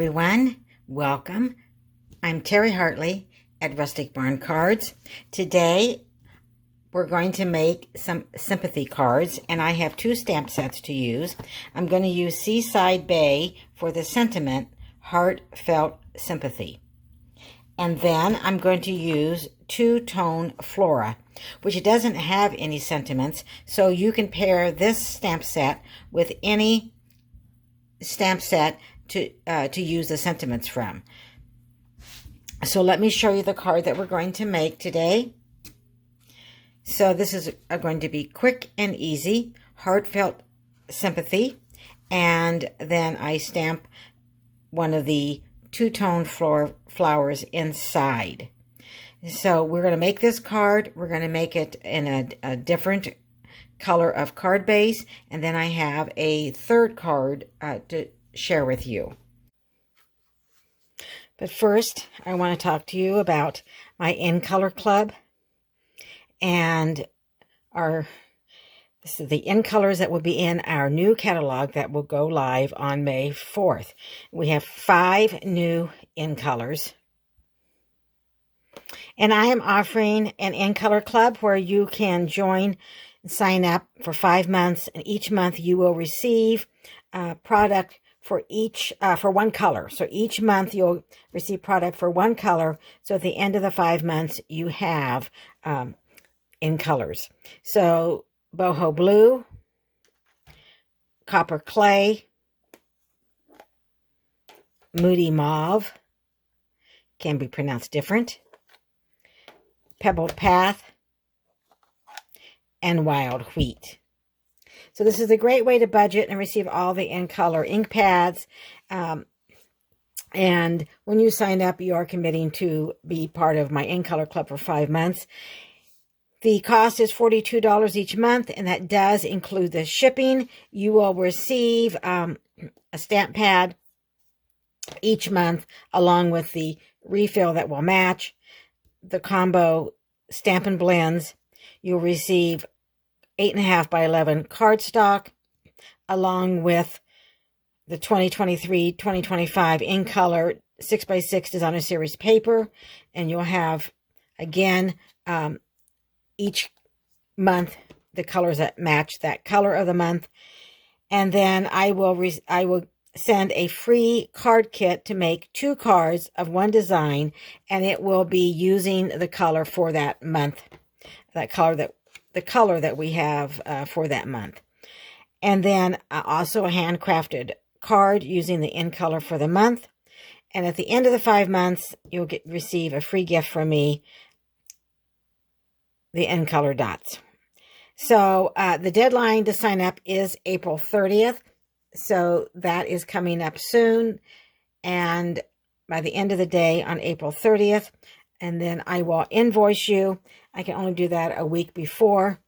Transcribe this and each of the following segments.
everyone, welcome. I'm Terry Hartley at Rustic Barn Cards. Today we're going to make some sympathy cards, and I have two stamp sets to use. I'm going to use Seaside Bay for the sentiment, Heartfelt Sympathy. And then I'm going to use two-tone Flora, which doesn't have any sentiments, so you can pair this stamp set with any stamp set to use the sentiments from. So let me show you the card that we're going to make today. So this is going to be quick and easy, Heartfelt Sympathy, and then I stamp one of the two-tone flowers inside. So we're going to make this card. We're going to make it in a different color of card base, and then I have a third card to share with you. But first, I want to talk to you about my In Color Club, and this is the In Colors that will be in our new catalog that will go live on May 4th. We have 5 new In Colors. And I am offering an In Color Club where you can join and sign up for 5 months, and each month you will receive product for each for one color. So each month you'll receive product for one color. So at the end of the 5 months you have In Colors. So boho blue, copper clay, moody mauve, can be pronounced different, pebbled path, and wild wheat. So this is a great way to budget and receive all the In Color ink pads. And when you sign up, you are committing to be part of my In Color Club for 5 months. The cost is $42 each month, and that does include the shipping. You will receive a stamp pad each month, along with the refill that will match the combo Stampin' Blends. You'll receive 8.5 by 11 cardstock, along with the 2023-2025 In Color 6x6 Designer Series paper, and you'll have, again, each month the colors that match that color of the month. And then I will send a free card kit to make 2 cards of one design, and it will be using the color for that month, the color that we have for that month. And then also a handcrafted card using the In Color for the month. And at the end of the 5 months, you'll receive a free gift from me, the In Color dots. So the deadline to sign up is April 30th. So that is coming up soon. And by the end of the day on April 30th, and then I will invoice you. I can only do that a week before,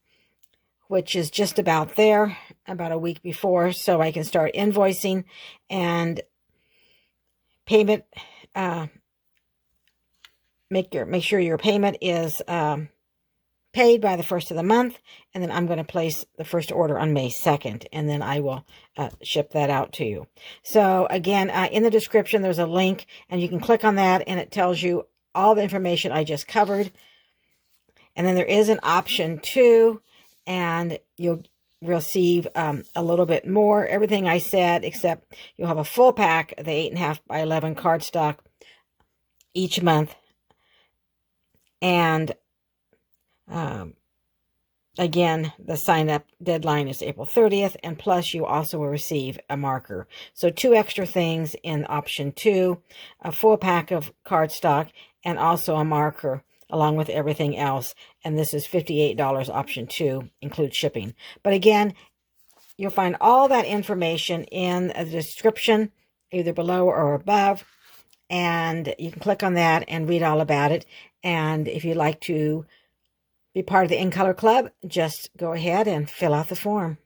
which is just about there, about a week before, so I can start invoicing. And payment, make sure your payment is paid by the 1st of the month, and then I'm going to place the first order on May 2nd, and then I will ship that out to you. So again, in the description there's a link, and you can click on that, and it tells you all the information I just covered. And then there is an option 2, and you'll receive a little bit more, everything I said, except you'll have a full pack of the 8.5 by 11 cardstock each month. And again, the sign-up deadline is April 30th, and plus you also will receive a marker. So 2 extra things in option 2, a full pack of cardstock, and also a marker, along with everything else. And this is $58 option 2, includes shipping. But again, you'll find all that information in the description, either below or above. And you can click on that and read all about it. And if you'd like to be part of the In Color Club, just go ahead and fill out the form.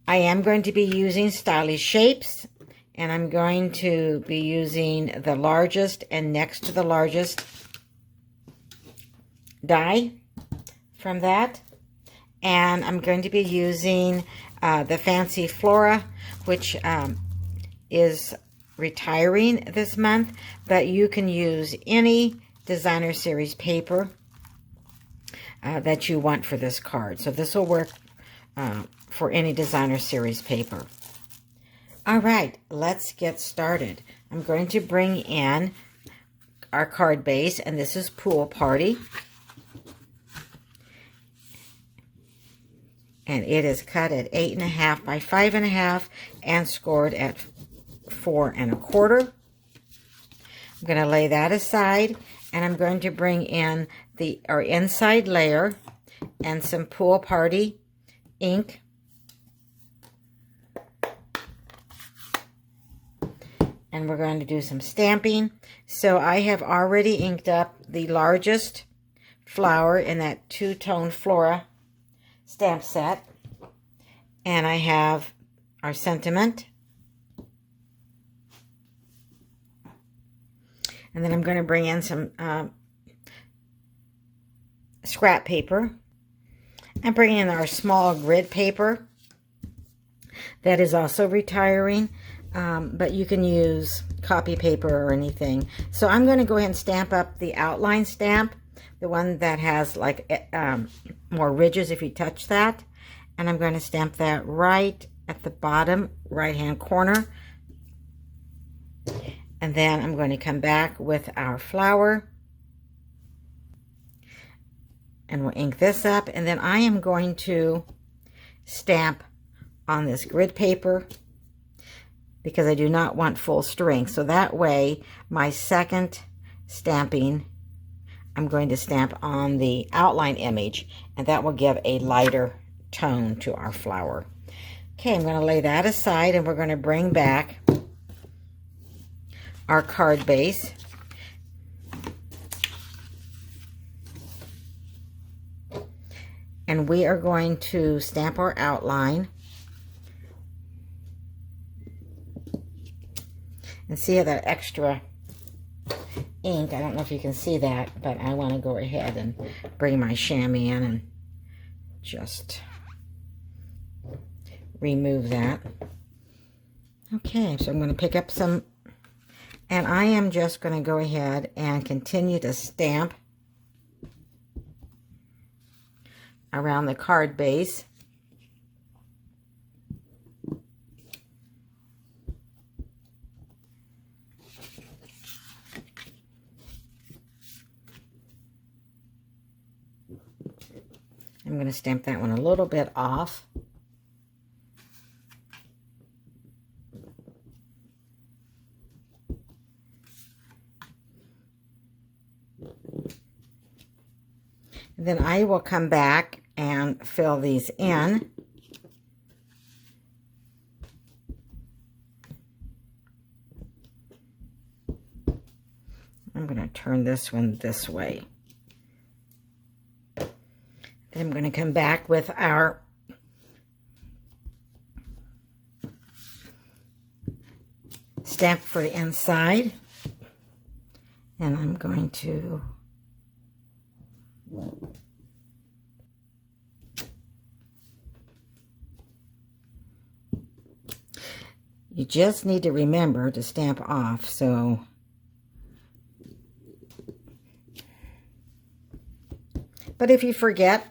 I am going to be using stylish shapes, and I'm going to be using the largest and next to the largest die from that. And I'm going to be using the Fancy Flora, which is retiring this month, but you can use any designer series paper that you want for this card. So this will work for any designer series paper. All right, let's get started. I'm going to bring in our card base, and this is Pool Party. And it is cut at 8.5 by 5.5 and scored at 4 1/4. I'm going to lay that aside, and I'm going to bring in our inside layer and some Pool Party ink. And we're going to do some stamping. So I have already inked up the largest flower in that two-tone Flora stamp set. And I have our sentiment. And then I'm going to bring in some scrap paper. I'm bringing in our small grid paper. That is also retiring. But you can use copy paper or anything. So I'm going to go ahead and stamp up the outline stamp, the one that has like more ridges if you touch that. And I'm going to stamp that right at the bottom right-hand corner. And then I'm going to come back with our flower. And we'll ink this up. And then I am going to stamp on this grid paper, because I do not want full strength. So that way, my second stamping, I'm going to stamp on the outline image, and that will give a lighter tone to our flower. Okay, I'm going to lay that aside, and we're going to bring back our card base. And we are going to stamp our outline. And see how that extra ink, I don't know if you can see that, but I want to go ahead and bring my chamois in and just remove that. Okay, so I'm going to pick up some, and I am just going to go ahead and continue to stamp around the card base. I'm going to stamp that one a little bit off. And then I will come back and fill these in. I'm going to turn this one this way. Then I'm going to come back with our stamp for the inside. And I'm going to you just need to remember to stamp off. So but if you forget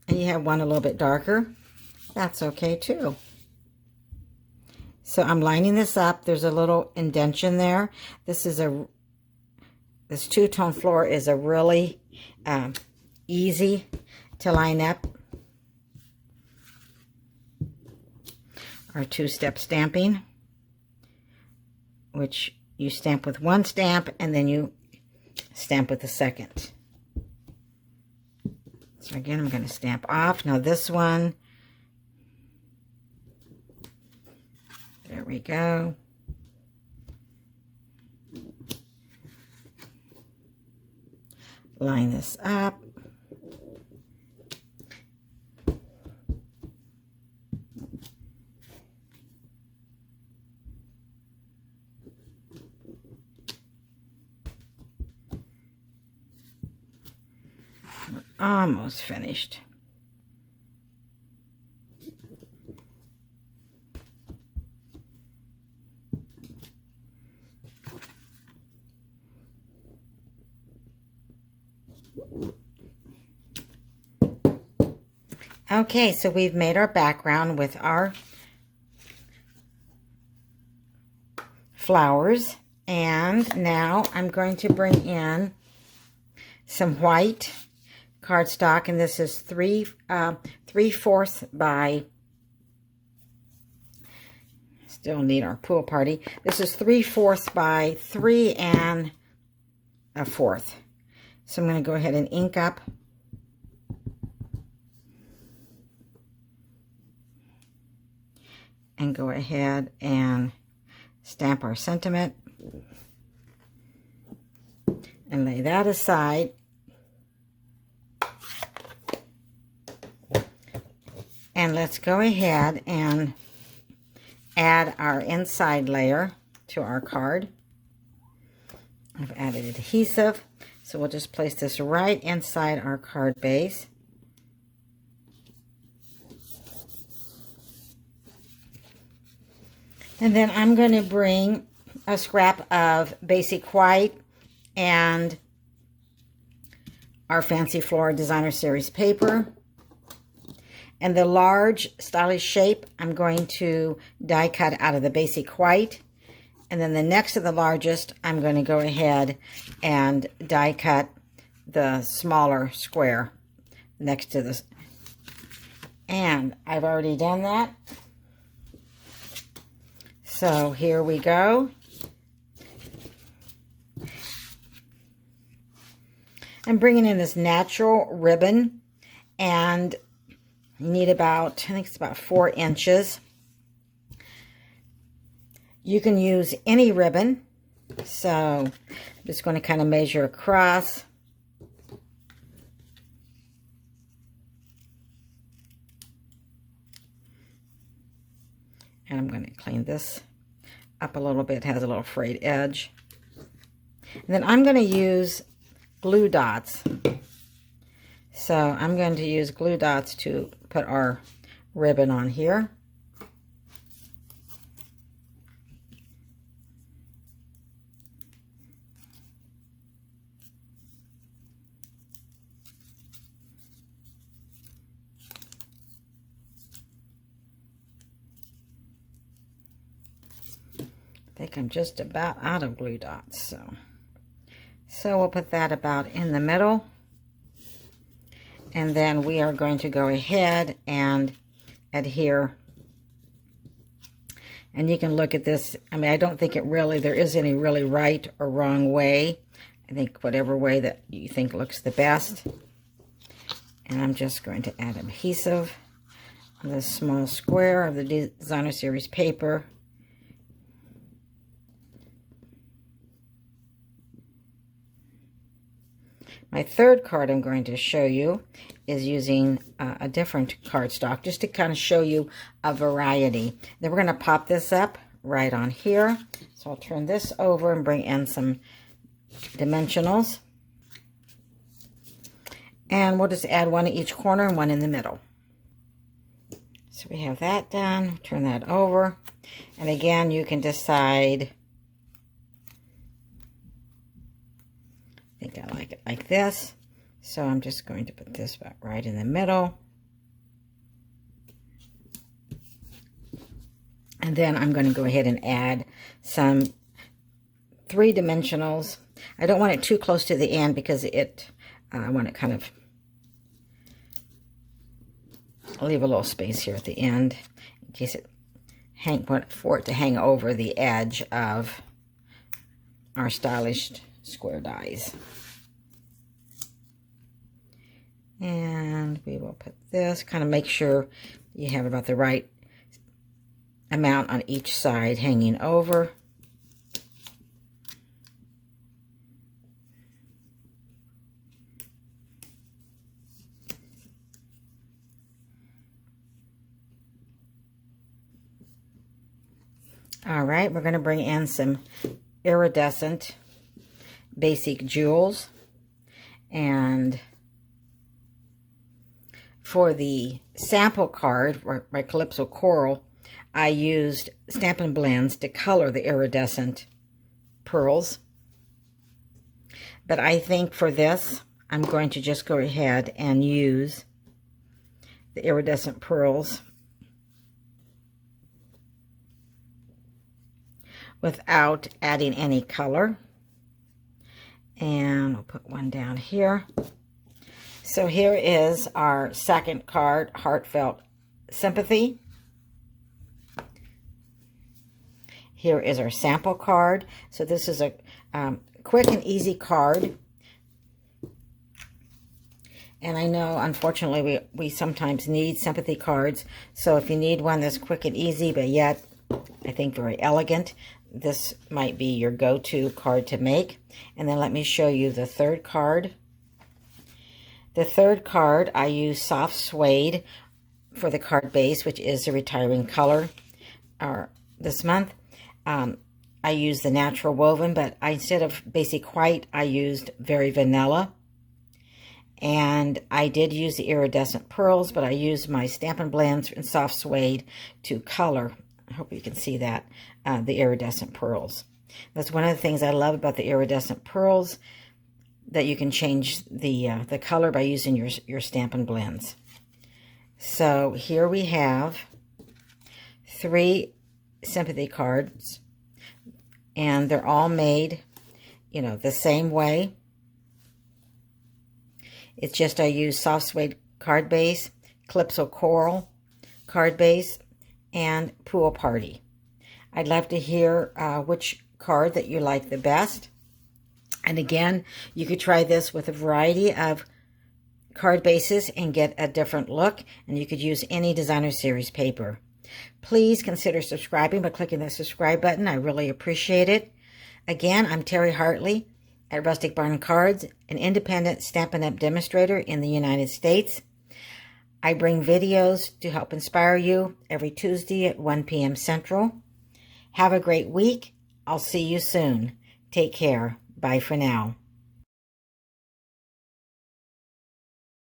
and you have one a little bit darker, that's okay too. So I'm lining this up. There's a little indentation there. This two-tone floor is a really easy to line up. Our two-step stamping, which you stamp with one stamp and then you stamp with the second. So again, I'm going to stamp off. Now this one, there we go. Line this up. Almost finished. Okay, so we've made our background with our flowers, and now I'm going to bring in some white cardstock, and this is 3/4 by, still need our pool party. This is 3/4 by 3 1/4. So I'm going to go ahead and ink up and go ahead and stamp our sentiment and lay that aside. And let's go ahead and add our inside layer to our card. I've added adhesive, so we'll just place this right inside our card base. And then I'm going to bring a scrap of basic white and our Fancy Flora Designer Series paper. And the large stylish shape, I'm going to die cut out of the basic white. And then the next to the largest, I'm going to go ahead and die cut the smaller square next to this. And I've already done that. So here we go. I'm bringing in this natural ribbon, and you need about, I think it's about 4 inches. You can use any ribbon. So I'm just going to kind of measure across. And I'm going to clean this up a little bit. It has a little frayed edge. And then I'm going to use glue dots. So I'm going to use glue dots to put our ribbon on here. I think I'm just about out of glue dots, so we'll put that about in the middle. And then we are going to go ahead and adhere. And you can look at this. I mean, I don't think there is any really right or wrong way. I think whatever way that you think looks the best. And I'm just going to add adhesive on this small square of the Designer Series paper. My third card I'm going to show you is using a different cardstock, just to kind of show you a variety. Then we're going to pop this up right on here. So I'll turn this over and bring in some dimensionals. And we'll just add one at each corner and one in the middle. So we have that done. Turn that over. And again, you can decide. I think I like it like this. So I'm just going to put this about right in the middle. And then I'm going to go ahead and add some 3 dimensionals. I don't want it too close to the end because I want it kind of, I'll leave a little space here at the end in case for it to hang over the edge of our stylish square dies. And we will put this, kind of make sure you have about the right amount on each side hanging over. All right, we're going to bring in some iridescent basic jewels, and for the sample card, my Calypso Coral, I used Stampin' Blends to color the iridescent pearls. But I think for this, I'm going to just go ahead and use the iridescent pearls without adding any color. And I'll put one down here. So here is our second card, Heartfelt Sympathy. Here is our sample card. So this is a quick and easy card. And I know, unfortunately, we sometimes need sympathy cards. So if you need one that's quick and easy, but yet, I think, very elegant, this might be your go-to card to make. And then let me show you the third card. The third card, I use soft suede for the card base, which is the retiring color this month. I used the natural woven, but instead of basic white, I used very vanilla. And I did use the iridescent pearls, but I used my Stampin' Blends and soft suede to color. I hope you can see that, the iridescent pearls. That's one of the things I love about the iridescent pearls, that you can change the color by using your Stampin' Blends. So here we have 3 sympathy cards, and they're all made, you know, the same way. It's just I use soft suede card base, Calypso Coral card base, and Pool Party. I'd love to hear which card that you like the best. And again, you could try this with a variety of card bases and get a different look, and you could use any designer series paper. Please consider subscribing by clicking the subscribe button. I really appreciate it. Again, I'm Terry Hartley at Rustic Barn Cards, an independent Stampin' Up! Demonstrator in the United States. I bring videos to help inspire you every Tuesday at 1 p.m. Central. Have a great week. I'll see you soon. Take care. Bye for now.